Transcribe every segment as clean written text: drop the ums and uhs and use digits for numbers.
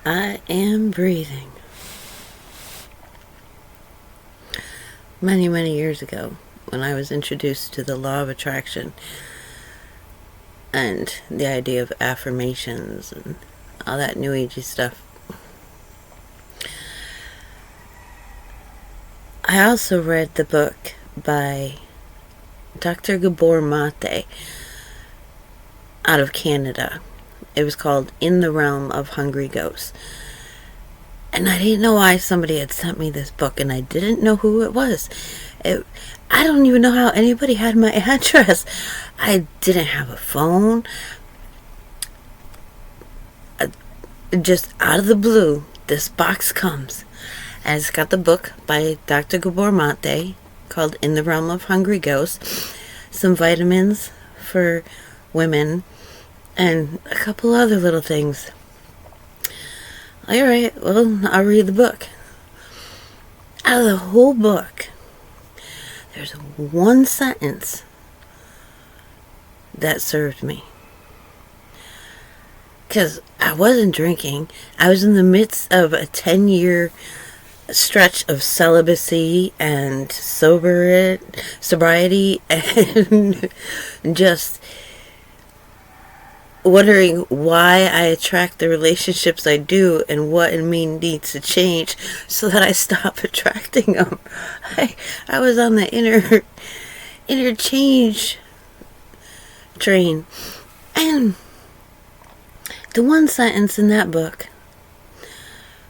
I am breathing. Many, many years ago, when I was introduced to the law of attraction and the idea of affirmations and all that new agey stuff, I also read the book by Dr. Gabor Mate out of Canada. It was called In the Realm of Hungry Ghosts. And I didn't know why somebody had sent me this book, and I didn't know who it was. I don't even know how anybody had my address. I didn't have a phone. Just out of the blue, this box comes. And it's got the book by Dr. Gabor Mate called In the Realm of Hungry Ghosts, some vitamins for women, and a couple other little things. Alright, well, I'll read the book. Out of the whole book, there's one sentence that served me. Because I wasn't drinking. I was in the midst of a 10-year stretch of celibacy and sobriety and just wondering why I attract the relationships I do and what in me needs to change so that I stop attracting them. I was on the inner change train. And the one sentence in that book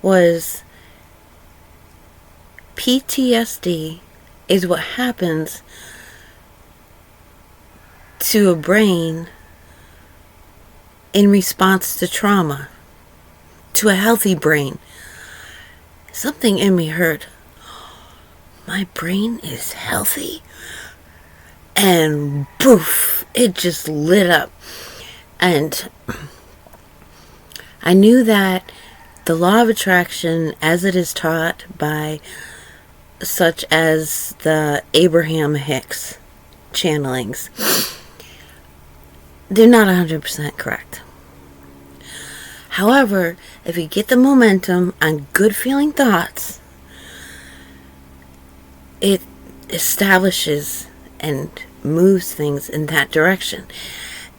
was, PTSD is what happens to a brain in response to trauma, to a healthy brain. Something in me heard, my brain is healthy? And poof, it just lit up. And I knew that the law of attraction, as it is taught by such as the Abraham Hicks channelings, they're not 100% correct. However, if you get the momentum on good feeling thoughts, it establishes and moves things in that direction.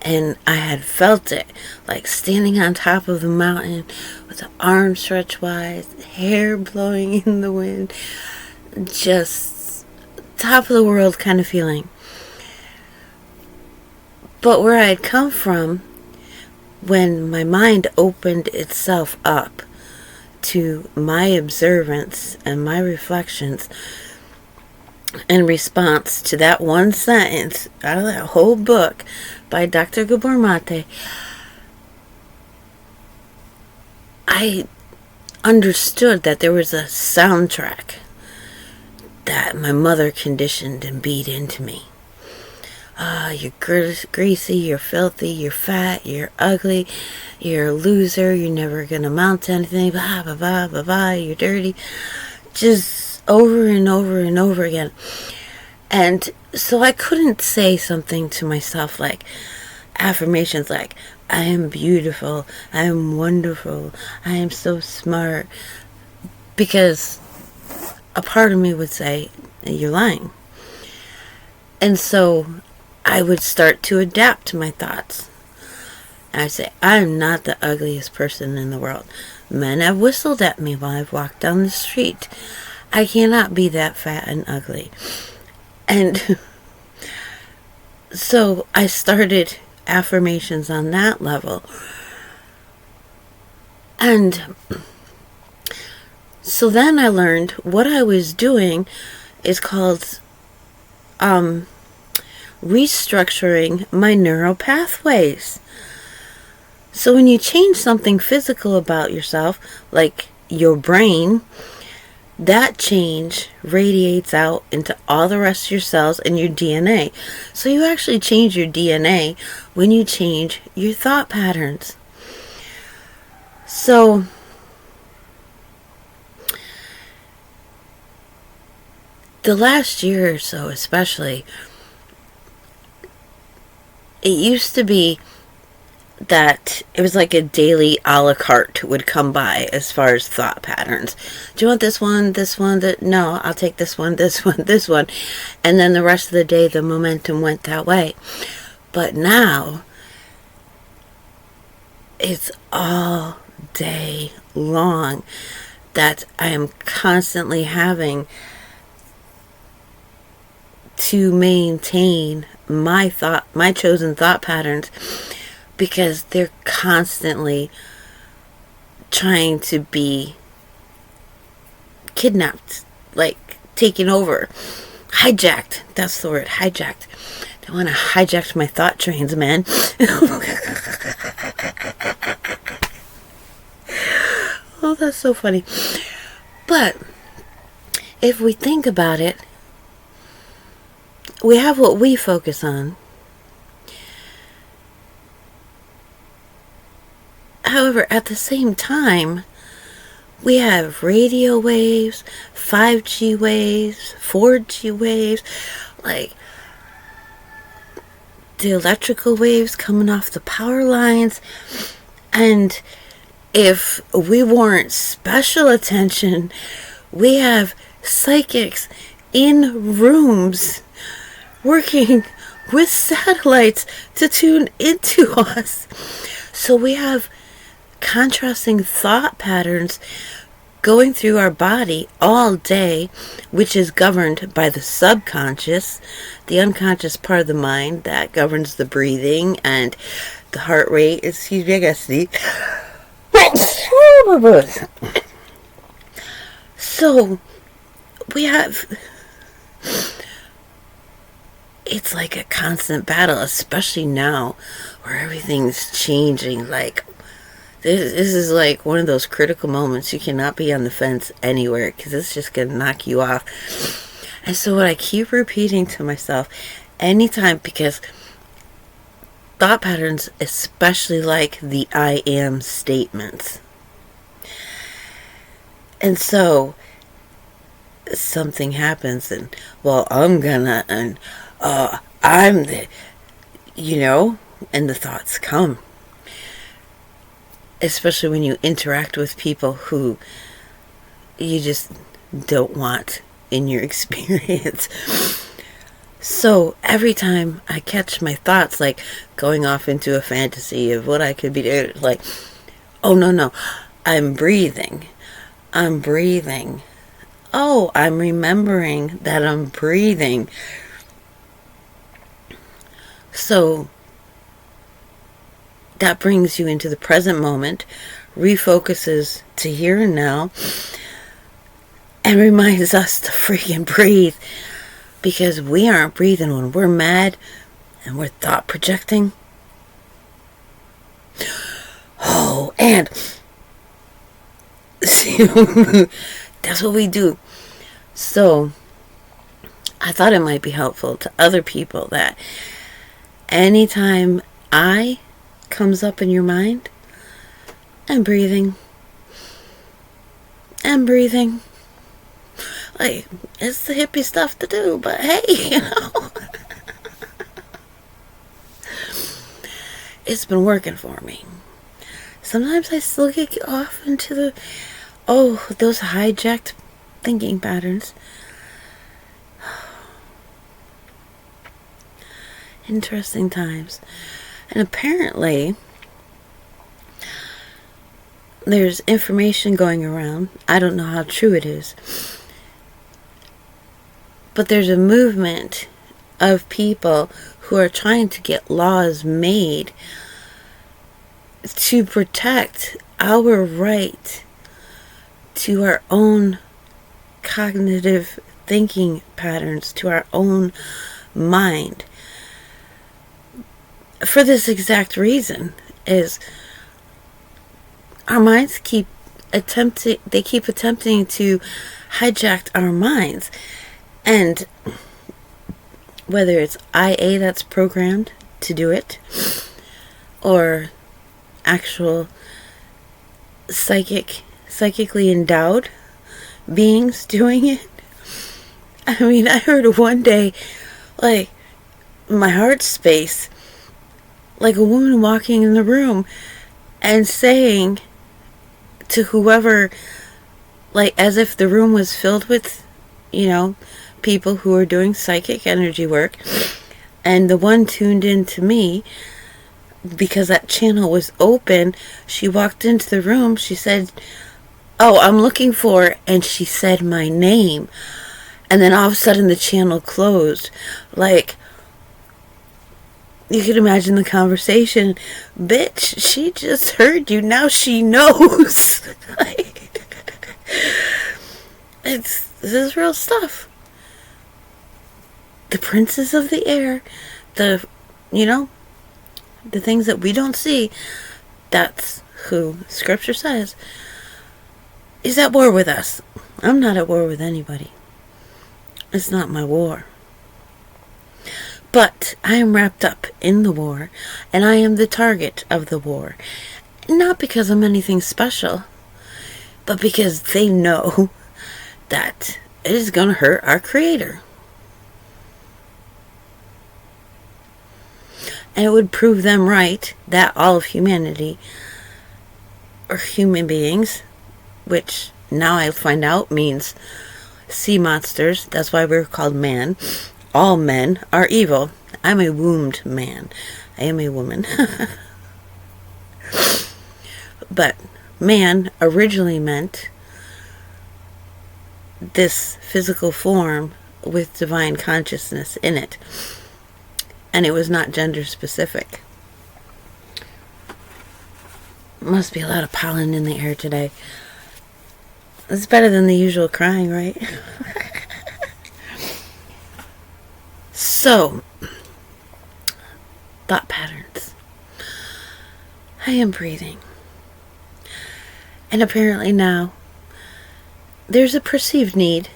And I had felt it, like standing on top of the mountain with the arms stretched wide, hair blowing in the wind, just top of the world kind of feeling. But where I had come from, when my mind opened itself up to my observance and my reflections in response to that one sentence out of that whole book by Dr. Gabor Mate, I understood that there was a soundtrack that my mother conditioned and beat into me. You're greasy, you're filthy, you're fat, you're ugly, you're a loser, you're never gonna amount to anything, blah, blah, blah, blah, blah, you're dirty. Just over and over and over again. And so I couldn't say something to myself like affirmations like, I am beautiful, I am wonderful, I am so smart, because a part of me would say, you're lying. And so I would start to adapt to my thoughts. I'd say, I'm not the ugliest person in the world. Men have whistled at me while I've walked down the street. I cannot be that fat and ugly. And so I started affirmations on that level. And so then I learned what I was doing is called restructuring my neural pathways. So when you change something physical about yourself, like your brain, that change radiates out into all the rest of your cells and your DNA. So you actually change your DNA when you change your thought patterns. So the last year or so especially, it used to be that it was like a daily a la carte would come by as far as thought patterns. Do you want this one, that? No, I'll take this one, this one, this one. And then the rest of the day, the momentum went that way. But now, it's all day long that I am constantly having to maintain my chosen thought patterns, because they're constantly trying to be kidnapped, like taken over, hijacked. That's the word, hijacked. They want to hijack my thought trains, man. Oh, that's so funny. But if we think about it, we have what we focus on. However, at the same time, we have radio waves, 5G waves, 4G waves, like the electrical waves coming off the power lines. And if we warrant special attention, we have psychics in rooms working with satellites to tune into us. So we have contrasting thought patterns going through our body all day, which is governed by the subconscious, the unconscious part of the mind that governs the breathing and the heart rate. Excuse me, I gotta sneeze. So we have, it's like a constant battle, especially now where everything's changing. Like, this is like one of those critical moments. You cannot be on the fence anywhere, because it's just going to knock you off. And so what I keep repeating to myself anytime, because thought patterns, especially like the I am statements. And so something happens and, well, I'm gonna, and I'm the, and the thoughts come. Especially when you interact with people who you just don't want in your experience. So every time I catch my thoughts, like going off into a fantasy of what I could be doing, like, oh, no, I'm breathing. Oh, I'm remembering that I'm breathing. So that brings you into the present moment, refocuses to here and now, and reminds us to freaking breathe. Because we aren't breathing when we're mad and we're thought projecting. Oh, and that's what we do. So I thought it might be helpful to other people that anytime I comes up in your mind, I'm breathing. Like, it's the hippie stuff to do, but hey, it's been working for me. Sometimes I still get off into those hijacked thinking patterns. Interesting times. And apparently, there's information going around. I don't know how true it is. But there's a movement of people who are trying to get laws made to protect our right to our own cognitive thinking patterns, to our own mind. For this exact reason, is our minds keep attempting to hijack our minds. And whether it's IA that's programmed to do it, or actual psychically endowed beings doing it. I mean, I heard one day, like, my heart space like a woman walking in the room and saying to whoever, like as if the room was filled with, people who are doing psychic energy work, and the one tuned in to me because that channel was open. She walked into the room, she said, "Oh, I'm looking for," and she said my name, and then all of a sudden the channel closed. Like, you can imagine the conversation. "Bitch, she just heard you, now she knows." This is real stuff. The princes of the air, the things that we don't see, that's who Scripture says is at war with us. I'm not at war with anybody. It's not my war. But I am wrapped up in the war, and I am the target of the war. Not because I'm anything special, but because they know that it is going to hurt our Creator. And it would prove them right that all of humanity, or human beings, which now I find out means sea monsters, that's why we're called man. All men are evil. I'm a wombed man. I am a woman. But man originally meant this physical form with divine consciousness in it. And it was not gender specific. Must be a lot of pollen in the air today. It's better than the usual crying, right? So, thought patterns. I am breathing. And apparently now, there's a perceived need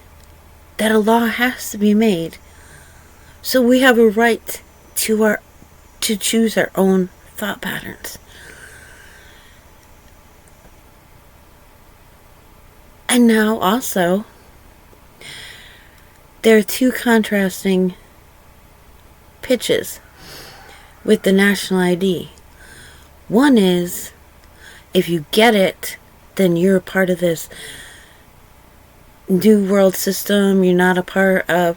that a law has to be made. So we have a right to choose our own thought patterns. And now also, there are two contrasting pitches with the national ID. One is, if you get it, then you're a part of this new world system. You're not a part of,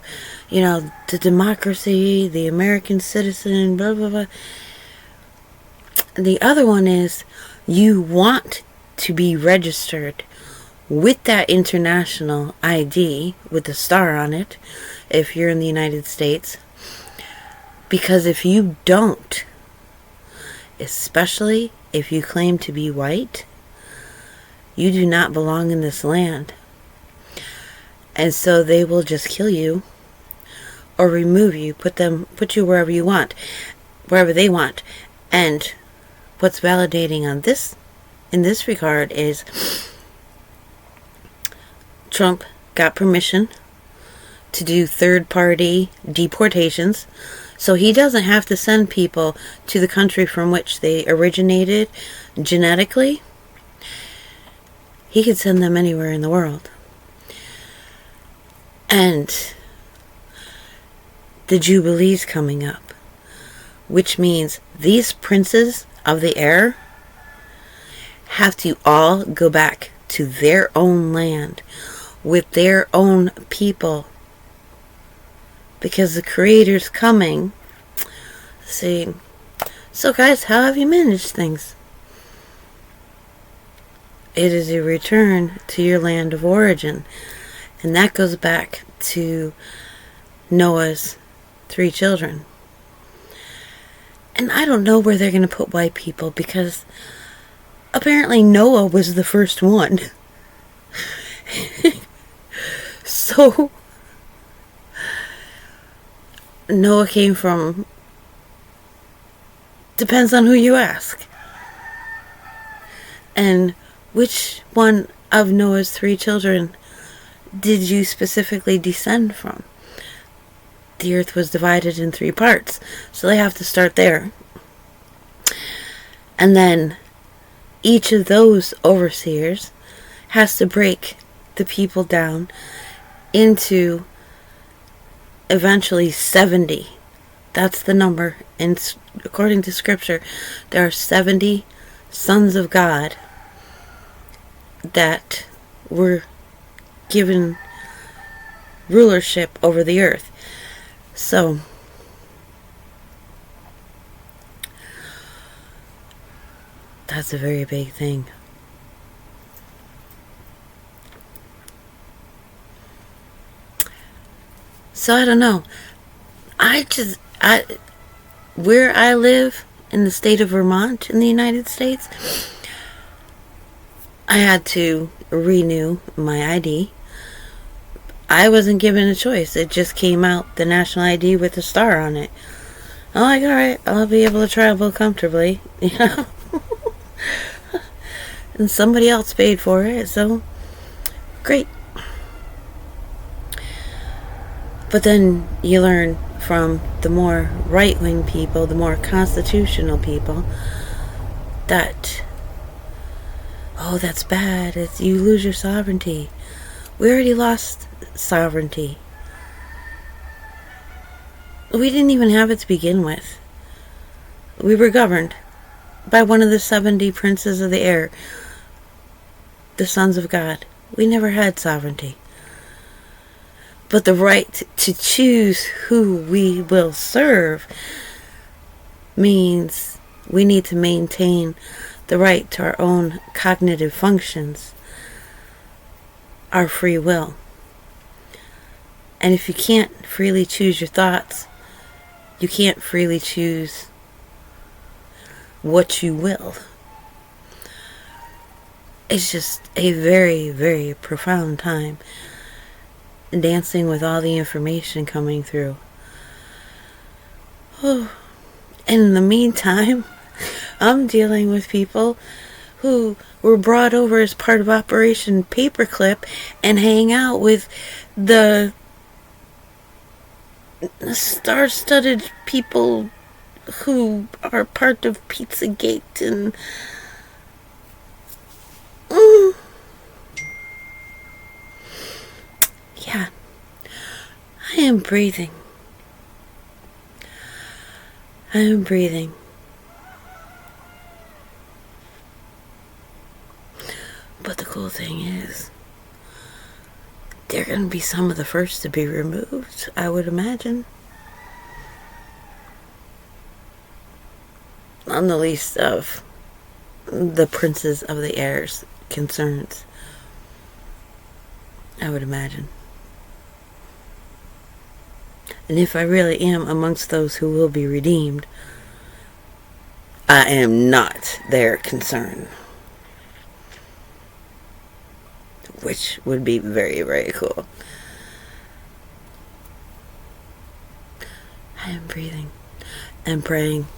the democracy, the American citizen, blah, blah, blah. The other one is, you want to be registered with that international ID with the star on it if you're in the United States. Because if you don't, especially if you claim to be white, you do not belong in this land. And so they will just kill you or remove you, put you wherever you want, wherever they want. And what's validating on this, in this regard, is Trump got permission to do third-party deportations, so he doesn't have to send people to the country from which they originated genetically. He could send them anywhere in the world. And the Jubilee's coming up, which means these princes of the air have to all go back to their own land with their own people, because the Creator's coming. See, so guys, how have you managed things? It is a return to your land of origin, and that goes back to Noah's 3 children. And I don't know where they're going to put white people, because apparently Noah was the first one. So Noah came from, depends on who you ask. And which one of Noah's 3 children did you specifically descend from? The earth was divided in 3 parts, so they have to start there. And then each of those overseers has to break the people down into eventually 70 That's the number. And according to scripture, there are 70 sons of God that were given rulership over the earth. So, that's a very big thing. So I don't know. Where I live in the state of Vermont in the United States, I had to renew my ID. I wasn't given a choice. It just came out, the national ID with a star on it. I'm like, alright, I'll be able to travel comfortably, you know? And somebody else paid for it, so great. But then you learn from the more right-wing people, the more constitutional people, that, oh, that's bad. You lose your sovereignty. We already lost sovereignty. We didn't even have it to begin with. We were governed by one of the 70 princes of the air, the sons of God. We never had sovereignty. But the right to choose who we will serve means we need to maintain the right to our own cognitive functions, our free will. And if you can't freely choose your thoughts, you can't freely choose what you will. It's just a very, very profound time dancing with all the information coming through. Oh. And in the meantime, I'm dealing with people who were brought over as part of Operation Paperclip and hang out with the star-studded people who are part of Pizzagate and yeah, I am breathing. I am breathing. But the cool thing is, they're going to be some of the first to be removed, I would imagine. On the least of the princes of the air's concerns, I would imagine. And if I really am amongst those who will be redeemed, I am not their concern. Which would be very, very cool. I am breathing and praying